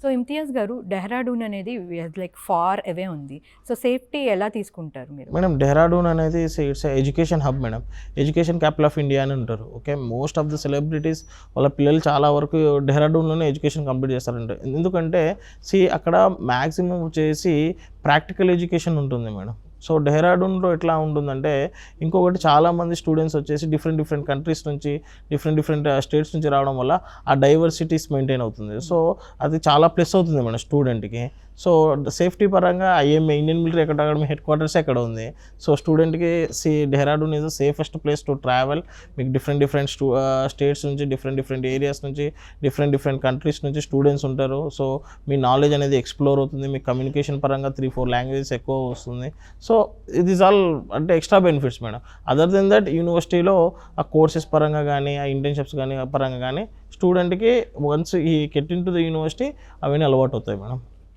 So Imtiaz గారు, డెహ్రాడూన్ అనేది like far away ఉంది. సో సేఫ్టీ ఎలా తీసుకుంటారు మీరు? మేడం డెహ్రాడూన్ అనేది it's education hub madam. Education capital of India అని ఉంటారు. Okay, most of the celebrities వాళ్ళ పిల్లలు చాలా వరకు డెహ్రాడూన్లోనే ఎడ్యుకేషన్ కంప్లీట్ చేస్తారంట. ఎందుకంటే అక్కడ మ్యాక్సిమం వచ్చేసి ప్రాక్టికల్ ఎడ్యుకేషన్ ఉంటుంది మేడం. సో డెహ్రాడూన్లో ఎట్లా ఉంటుందంటే, ఇంకొకటి చాలామంది స్టూడెంట్స్ వచ్చేసి డిఫరెంట్ కంట్రీస్ నుంచి డిఫరెంట్ స్టేట్స్ నుంచి రావడం వల్ల ఆ డైవర్సిటీస్ మెయింటైన్ అవుతుంది. సో అది చాలా ప్లస్ అవుతుంది మన స్టూడెంట్కి. సో సేఫ్టీ పరంగా IMA Indian military academy headquarters ఎక్కడ ఉంది. సో స్టూడెంట్కి Dehradun is the safest place to travel. మీకు డిఫరెంట్ స్టేట్స్ నుంచి డిఫరెంట్ ఏరియాస్ నుంచి డిఫరెంట్ కంట్రీస్ నుంచి స్టూడెంట్స్ ఉంటారు. సో మీ నాలెడ్జ్ అనేది ఎక్స్ప్లోర్ అవుతుంది. మీ కమ్యూనికేషన్ పరంగా 3-4 లాంగ్వేజెస్ ఎక్కువ వస్తుంది. సో ఇట్ ఈస్ ఆల్ అంటే extra benefits madam. Other than that యూనివర్సిటీలో ఆ కోర్సెస్ పరంగా కానీ ఆ ఇంటర్న్షిప్స్ కానీ పరంగా కానీ స్టూడెంట్కి వన్స్ ఈ get in to the university అవన్నీ అలవాటు అవుతాయి మేడం.